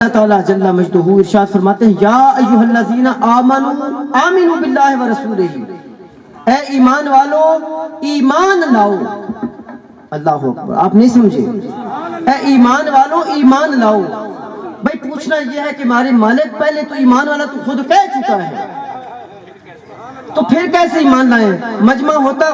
اللہ تعالیٰ جل مجدہ ارشاد فرماتے ہیں یا ایھا الذین آمنوا آمنوا باللہ ورسولہ، اے ایمان والو ایمان لاؤ۔ اللہ اکبر، آپ نہیں سمجھے؟ اے ایمان والو ایمان لاؤ۔ بھائی پوچھنا یہ ہے کہ ہمارے مالک پہلے تو ایمان والا تو خود کہہ چکا ہے، تو پھر کیسے ایمان لائیں؟ مجمع ہوتا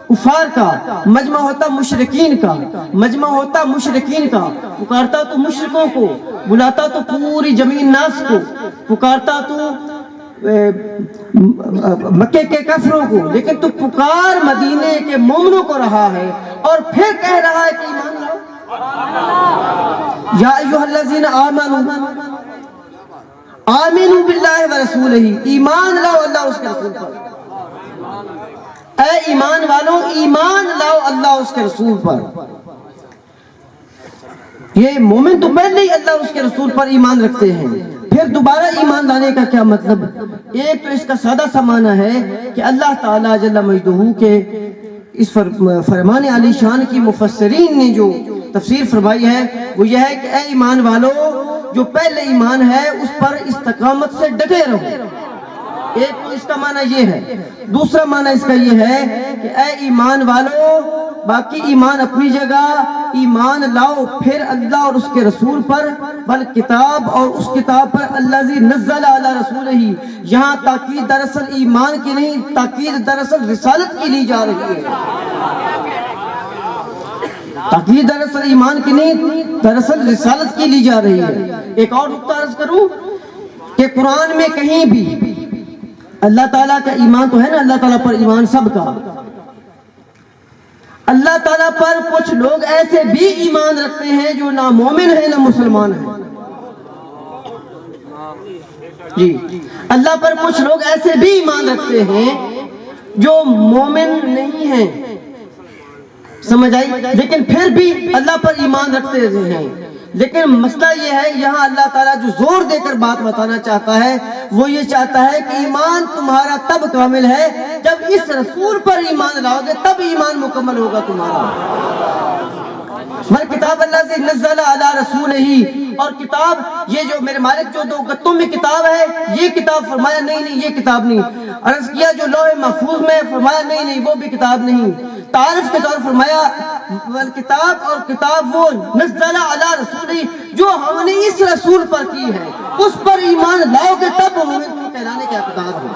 کفار کا، مجمع ہوتا مشرکین کا، مجمع ہوتا مشرکین کا، پکارتا تو مشرکوں کو، بلاتا تو پوری زمین ناس کو، پکارتا تو مکے کے کافروں کو، لیکن تو پکار مدینے کے مومنوں کو رہا ہے اور پھر کہہ رہا ہے کہ ایمان لاؤ۔ یا ایھا الذین آمنوا آمنوا باللہ ورسولہ، ایمان لاؤ اللہ اس کے رسول پر۔ اے ایمان والو ایمان لاؤ اللہ اس کے رسول پر۔ یہ مومن تو پہلے ہی اللہ اس کے رسول پر ایمان رکھتے ہیں، پھر دوبارہ ایمان لانے کا کیا مطلب؟ ایک تو اس کا سادہ سا معنی ہے کہ اللہ تعالیٰ جل مجدہ کے اس فرمان علی شان کی مفسرین نے جو تفسیر فرمائی ہے وہ یہ ہے کہ اے ایمان والو جو پہلے ایمان ہے اس پر استقامت سے ڈٹے رہو۔ ایک تو اس کا معنی یہ ہے، دوسرا معنی اس کا یہ ہے کہ اے ایمان والو باقی ایمان اپنی جگہ، ایمان لاؤ پھر اللہ اور اس کے رسول پر، والکتاب اور اس کتاب پر الذی نزل علی رسولہ۔ یہاں تاکید دراصل ایمان کی نہیں، تاکید دراصل رسالت کی لی جا رہی ہے۔ تاکید دراصل ایمان کی نہیں، دراصل رسالت کی لی جا رہی ہے۔ ایک اور نقطہ عرض کروں کہ قرآن میں کہیں بھی اللہ تعالیٰ کا ایمان تو ہے نا، اللہ تعالیٰ پر ایمان سب کا، اللہ تعالیٰ پر کچھ لوگ ایسے بھی ایمان رکھتے ہیں جو نہ مومن ہیں نہ مسلمان ہیں۔ جی، اللہ پر کچھ لوگ ایسے بھی ایمان رکھتے ہیں جو مومن نہیں ہیں، سمجھ آئی؟ لیکن پھر بھی اللہ پر ایمان رکھتے ہیں۔ لیکن مسئلہ یہ ہے یہاں اللہ تعالیٰ جو زور دے کر بات بتانا چاہتا ہے وہ یہ چاہتا ہے کہ ایمان تمہارا تب کامل ہے جب اس رسول پر ایمان لاؤ گے، تب ایمان مکمل ہوگا تمہارا۔ والکتاب الذی نزل علی رسولہ، اور کتاب یہ جو میرے مالک جو دو گتوں میں کتاب ہے یہ کتاب، فرمایا نہیں یہ کتاب نہیں۔ عرض کیا جو لوح محفوظ میں، فرمایا نہیں وہ بھی کتاب نہیں۔ تعارف کے طور فرمایا والکتاب، اور کتاب وہ نزل علی رسولہ جو ہم نے اس رسول پر کی ہے، اس پر ایمان لاؤ گے تب مومن کہلانے کے حقدار ہو۔